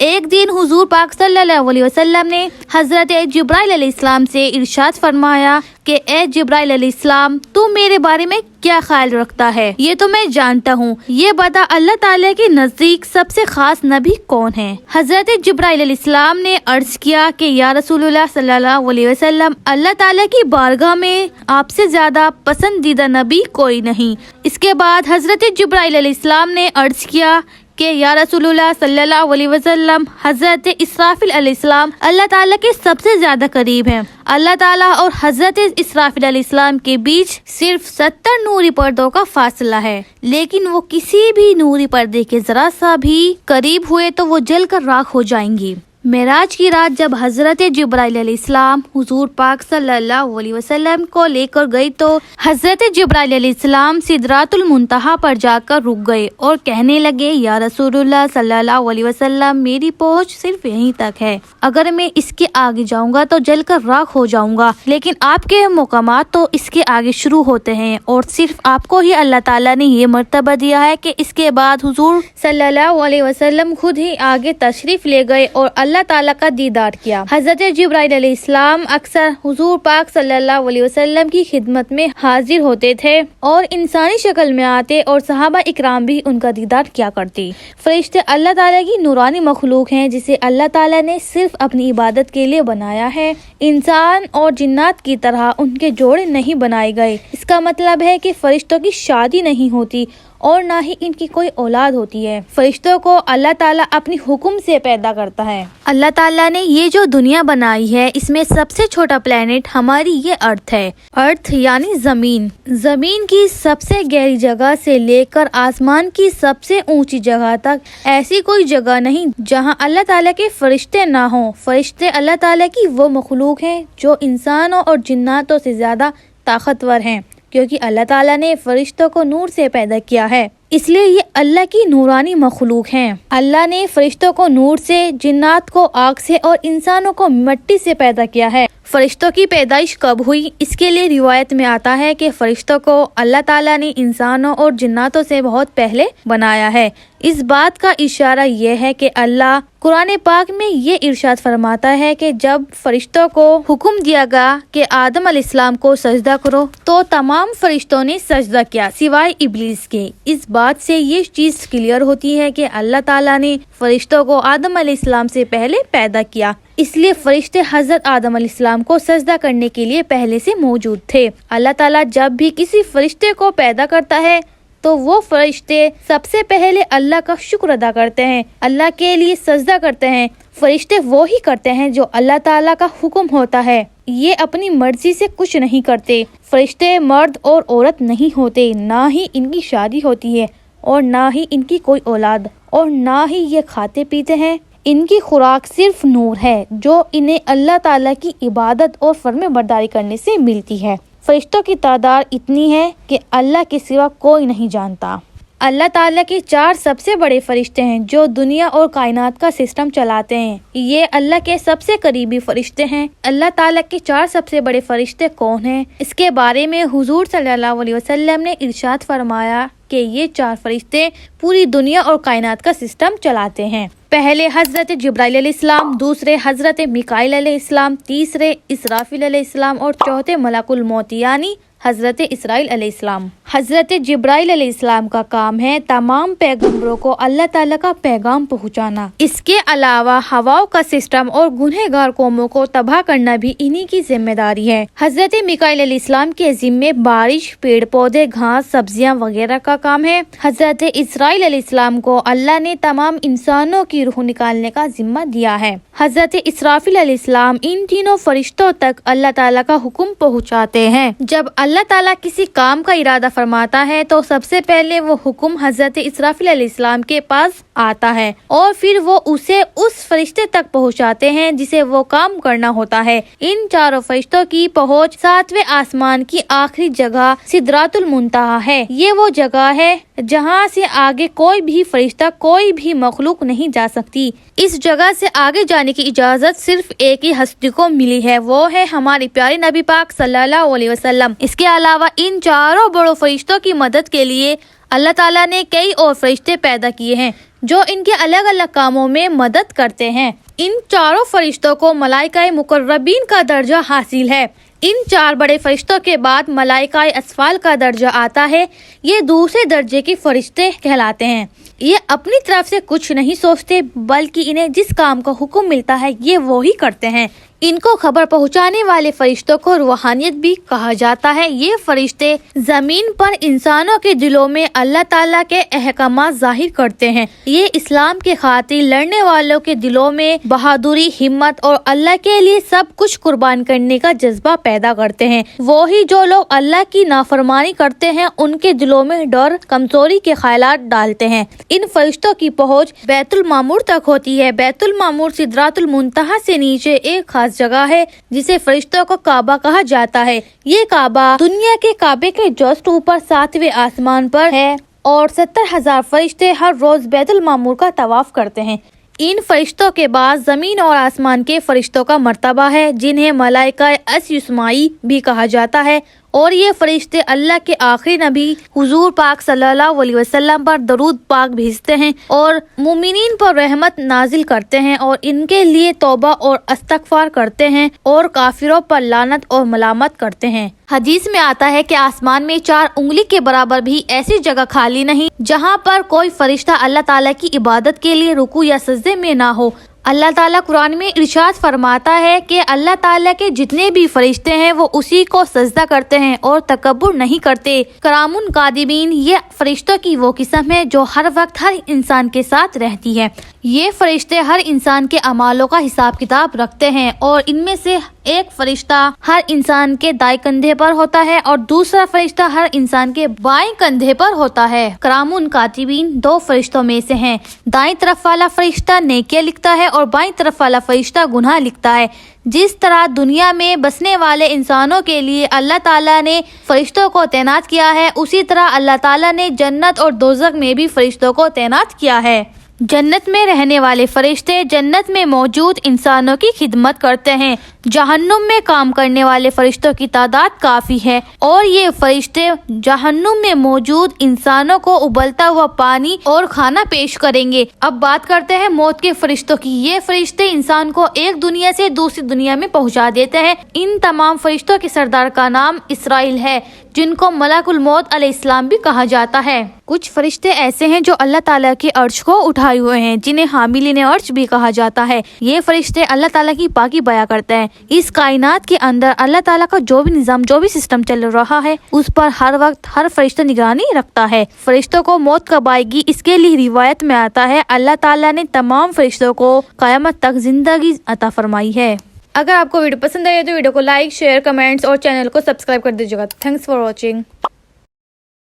ایک دن حضور پاک صلی اللہ علیہ وسلم نے حضرت جبرائیل علیہ السلام سے ارشاد فرمایا کہ اے جبرائیل علیہ السلام، تو میرے بارے میں کیا خیال رکھتا ہے؟ یہ تو میں جانتا ہوں، یہ بتا اللہ تعالیٰ کے نزدیک سب سے خاص نبی کون ہے؟ حضرت جبرائیل علیہ السلام نے عرض کیا کہ یا رسول اللہ صلی اللہ علیہ وسلم، اللہ تعالیٰ کی بارگاہ میں آپ سے زیادہ پسندیدہ نبی کوئی نہیں۔ اس کے بعد حضرت جبرائیل علیہ السلام نے عرض کیا کہ یا رسول اللہ صلی اللہ علیہ وسلم، حضرت اسرافیل علیہ السلام اللہ تعالیٰ کے سب سے زیادہ قریب ہیں۔ اللہ تعالیٰ اور حضرت اسرافیل علیہ السلام کے بیچ صرف 70 نوری پردوں کا فاصلہ ہے، لیکن وہ کسی بھی نوری پردے کے ذرا سا بھی قریب ہوئے تو وہ جل کر راکھ ہو جائیں گی۔ معراج کی رات جب حضرت جبرائیل علیہ السلام حضور پاک صلی اللہ علیہ وسلم کو لے کر گئی تو حضرت جبرائیل علیہ السلام سدرۃ المنتہا پر جا کر رک گئے اور کہنے لگے، یا رسول اللہ صلی اللہ علیہ وسلم، میری پہنچ صرف یہیں تک ہے، اگر میں اس کے آگے جاؤں گا تو جل کر راکھ ہو جاؤں گا، لیکن آپ کے مقامات تو اس کے آگے شروع ہوتے ہیں، اور صرف آپ کو ہی اللہ تعالیٰ نے یہ مرتبہ دیا ہے کہ اس کے بعد حضور صلی اللہ علیہ وسلم خود ہی آگے تشریف لے گئے اور اللہ تعالیٰ کا دیدار کیا۔ حضرت جبرائیل علیہ السلام اکثر حضور پاک صلی اللہ علیہ وسلم کی خدمت میں حاضر ہوتے تھے اور انسانی شکل میں آتے اور صحابہ اکرام بھی ان کا دیدار کیا کرتی۔ فرشتے اللہ تعالیٰ کی نورانی مخلوق ہیں جسے اللہ تعالیٰ نے صرف اپنی عبادت کے لیے بنایا ہے۔ انسان اور جنات کی طرح ان کے جوڑے نہیں بنائے گئے۔ اس کا مطلب ہے کہ فرشتوں کی شادی نہیں ہوتی اور نہ ہی ان کی کوئی اولاد ہوتی ہے۔ فرشتوں کو اللہ تعالیٰ اپنی حکم سے پیدا کرتا ہے۔ اللہ تعالیٰ نے یہ جو دنیا بنائی ہے، اس میں سب سے چھوٹا پلینٹ ہماری یہ ارتھ ہے۔ ارتھ یعنی زمین۔ زمین کی سب سے گہری جگہ سے لے کر آسمان کی سب سے اونچی جگہ تک ایسی کوئی جگہ نہیں جہاں اللہ تعالیٰ کے فرشتے نہ ہوں۔ فرشتے اللہ تعالیٰ کی وہ مخلوق ہیں جو انسانوں اور جناتوں سے زیادہ طاقتور ہیں، کیونکہ اللہ تعالیٰ نے فرشتوں کو نور سے پیدا کیا ہے، اس لیے یہ اللہ کی نورانی مخلوق ہیں۔ اللہ نے فرشتوں کو نور سے، جنات کو آگ سے اور انسانوں کو مٹی سے پیدا کیا ہے۔ فرشتوں کی پیدائش کب ہوئی؟ اس کے لیے روایت میں آتا ہے کہ فرشتوں کو اللہ تعالیٰ نے انسانوں اور جناتوں سے بہت پہلے بنایا ہے۔ اس بات کا اشارہ یہ ہے کہ اللہ قرآن پاک میں یہ ارشاد فرماتا ہے کہ جب فرشتوں کو حکم دیا گیا کہ آدم علیہ السلام کو سجدہ کرو تو تمام فرشتوں نے سجدہ کیا سوائے ابلیس کے۔ اس بات سے یہ چیز کلیئر ہوتی ہے کہ اللہ تعالیٰ نے فرشتوں کو آدم علیہ السلام سے پہلے پیدا کیا، اس لیے فرشتے حضرت آدم علیہ السلام کو سجدہ کرنے کے لیے پہلے سے موجود تھے۔ اللہ تعالیٰ جب بھی کسی فرشتے کو پیدا کرتا ہے تو وہ فرشتے سب سے پہلے اللہ کا شکر ادا کرتے ہیں، اللہ کے لیے سجدہ کرتے ہیں۔ فرشتے وہی کرتے ہیں جو اللہ تعالیٰ کا حکم ہوتا ہے، یہ اپنی مرضی سے کچھ نہیں کرتے۔ فرشتے مرد اور عورت نہیں ہوتے، نہ ہی ان کی شادی ہوتی ہے اور نہ ہی ان کی کوئی اولاد، اور نہ ہی یہ کھاتے پیتے ہیں۔ ان کی خوراک صرف نور ہے جو انہیں اللہ تعالیٰ کی عبادت اور فرمان برداری کرنے سے ملتی ہے۔ فرشتوں کی تعداد اتنی ہے کہ اللہ کے سوا کوئی نہیں جانتا۔ اللہ تعالیٰ کے 4 سب سے بڑے فرشتے ہیں جو دنیا اور کائنات کا سسٹم چلاتے ہیں، یہ اللہ کے سب سے قریبی فرشتے ہیں۔ اللہ تعالیٰ کے 4 سب سے بڑے فرشتے کون ہیں؟ اس کے بارے میں حضور صلی اللہ علیہ وسلم نے ارشاد فرمایا کہ یہ 4 فرشتے پوری دنیا اور کائنات کا سسٹم چلاتے ہیں۔ پہلے حضرت جبرائیل علیہ السلام، دوسرے حضرت میکائیل علیہ السلام، تیسرے اسرافیل علیہ السلام اور چوتھے ملک الموت یعنی حضرت اسرائیل علیہ السلام۔ حضرت جبرائیل علیہ السلام کا کام ہے تمام پیغمبروں کو اللہ تعالیٰ کا پیغام پہنچانا۔ اس کے علاوہ ہواؤں کا سسٹم اور گنہگار قوموں کو تباہ کرنا بھی انہی کی ذمہ داری ہے۔ حضرت میکائیل علیہ السلام کے ذمے بارش، پیڑ پودے، گھاس، سبزیاں وغیرہ کا کام ہے۔ حضرت اسرائیل علیہ السلام کو اللہ نے تمام انسانوں کی روح نکالنے کا ذمہ دیا ہے۔ حضرت اسرافیل علیہ السلام ان تینوں فرشتوں تک اللہ تعالیٰ کا حکم پہنچاتے ہیں۔ جب اللہ تعالیٰ کسی کام کا ارادہ فرماتا ہے تو سب سے پہلے وہ حکم حضرت اسرافیل علیہ السلام کے پاس آتا ہے اور پھر وہ اسے اس فرشتے تک پہنچاتے ہیں جسے وہ کام کرنا ہوتا ہے۔ ان 4 فرشتوں کی پہنچ 7ویں آسمان کی آخری جگہ سدرۃ المنتہا ہے۔ یہ وہ جگہ ہے جہاں سے آگے کوئی بھی فرشتہ، کوئی بھی مخلوق نہیں جا سکتی۔ اس جگہ سے آگے جانے کی اجازت صرف ایک ہی ہستی کو ملی ہے، وہ ہے ہمارے پیارے نبی پاک صلی اللہ علیہ وسلم۔ اس کے علاوہ ان 4 بڑوں فرشتوں کی مدد کے لیے اللہ تعالیٰ نے کئی اور فرشتے پیدا کیے ہیں جو ان کے الگ الگ کاموں میں مدد کرتے ہیں۔ ان چاروں فرشتوں کو ملائکہ مقربین کا درجہ حاصل ہے۔ ان 4 بڑے فرشتوں کے بعد ملائکہ اسفال کا درجہ آتا ہے۔ یہ دوسرے درجے کے فرشتے کہلاتے ہیں۔ یہ اپنی طرف سے کچھ نہیں سوچتے، بلکہ انہیں جس کام کا حکم ملتا ہے یہ وہی کرتے ہیں۔ ان کو خبر پہنچانے والے فرشتوں کو روحانیت بھی کہا جاتا ہے۔ یہ فرشتے زمین پر انسانوں کے دلوں میں اللہ تعالیٰ کے احکامات ظاہر کرتے ہیں۔ یہ اسلام کے خاطر لڑنے والوں کے دلوں میں بہادری، ہمت اور اللہ کے لیے سب کچھ قربان کرنے کا جذبہ پیدا کرتے ہیں۔ وہی جو لوگ اللہ کی نافرمانی کرتے ہیں ان کے دلوں میں ڈر، کمزوری کے خیالات ڈالتے ہیں۔ ان فرشتوں کی پہنچ بیت المعمور تک ہوتی ہے۔ بیت المعمور سدرۃ المنتہا سے نیچے ایک خاص جگہ ہے جسے فرشتوں کو کعبہ کہا جاتا ہے۔ یہ کعبہ دنیا کے کعبے کے جسٹ اوپر 7ویں آسمان پر ہے اور 70,000 فرشتے ہر روز بیت المعمور کا طواف کرتے ہیں۔ ان فرشتوں کے بعد زمین اور آسمان کے فرشتوں کا مرتبہ ہے جنہیں ملائکہ اسمائی بھی کہا جاتا ہے، اور یہ فرشتے اللہ کے آخری نبی حضور پاک صلی اللہ علیہ وسلم پر درود پاک بھیجتے ہیں اور مومنین پر رحمت نازل کرتے ہیں اور ان کے لیے توبہ اور استغفار کرتے ہیں اور کافروں پر لعنت اور ملامت کرتے ہیں۔ حدیث میں آتا ہے کہ آسمان میں 4 انگلی کے برابر بھی ایسی جگہ خالی نہیں جہاں پر کوئی فرشتہ اللہ تعالیٰ کی عبادت کے لیے رکوع یا سجدے میں نہ ہو۔ اللہ تعالیٰ قرآن میں ارشاد فرماتا ہے کہ اللہ تعالیٰ کے جتنے بھی فرشتے ہیں وہ اسی کو سجدہ کرتے ہیں اور تکبر نہیں کرتے۔ کرام کاتبین، یہ فرشتوں کی وہ قسم ہے جو ہر وقت ہر انسان کے ساتھ رہتی ہے۔ یہ فرشتے ہر انسان کے اعمالوں کا حساب کتاب رکھتے ہیں اور ان میں سے ایک فرشتہ ہر انسان کے دائیں کندھے پر ہوتا ہے اور دوسرا فرشتہ ہر انسان کے بائیں کندھے پر ہوتا ہے۔ کرام کاتبین 2 فرشتوں میں سے ہیں۔ دائیں طرف والا فرشتہ نیکیاں لکھتا ہے اور بائیں طرف والا فرشتہ گناہ لکھتا ہے۔ جس طرح دنیا میں بسنے والے انسانوں کے لیے اللہ تعالیٰ نے فرشتوں کو تعینات کیا ہے، اسی طرح اللہ تعالیٰ نے جنت اور دوزخ میں بھی فرشتوں کو تعینات کیا ہے۔ جنت میں رہنے والے فرشتے جنت میں موجود انسانوں کی خدمت کرتے ہیں۔ جہنم میں کام کرنے والے فرشتوں کی تعداد کافی ہے اور یہ فرشتے جہنم میں موجود انسانوں کو ابلتا ہوا پانی اور کھانا پیش کریں گے۔ اب بات کرتے ہیں موت کے فرشتوں کی۔ یہ فرشتے انسان کو ایک دنیا سے دوسری دنیا میں پہنچا دیتے ہیں۔ ان تمام فرشتوں کے سردار کا نام اسرائیل ہے، جن کو ملک الموت علیہ السلام بھی کہا جاتا ہے۔ کچھ فرشتے ایسے ہیں جو اللہ تعالیٰ کے عرش کو اٹھائے ہوئے ہیں، جنہیں حاملین عرش بھی کہا جاتا ہے۔ یہ فرشتے اللہ تعالیٰ کی پاکی بیان کرتے ہیں۔ اس کائنات کے اندر اللہ تعالیٰ کا جو بھی نظام، جو بھی سسٹم چل رہا ہے، اس پر ہر وقت ہر فرشتہ نگرانی رکھتا ہے۔ فرشتوں کو موت کب آئے گی، اس کے لیے روایت میں آتا ہے اللہ تعالیٰ نے تمام فرشتوں کو قیامت تک زندگی عطا فرمائی ہے۔ اگر آپ کو ویڈیو پسند آئے تو ویڈیو کو لائک، شیئر، کمنٹس اور چینل کو سبسکرائب کر دیجیے گا۔ Thanks for watching.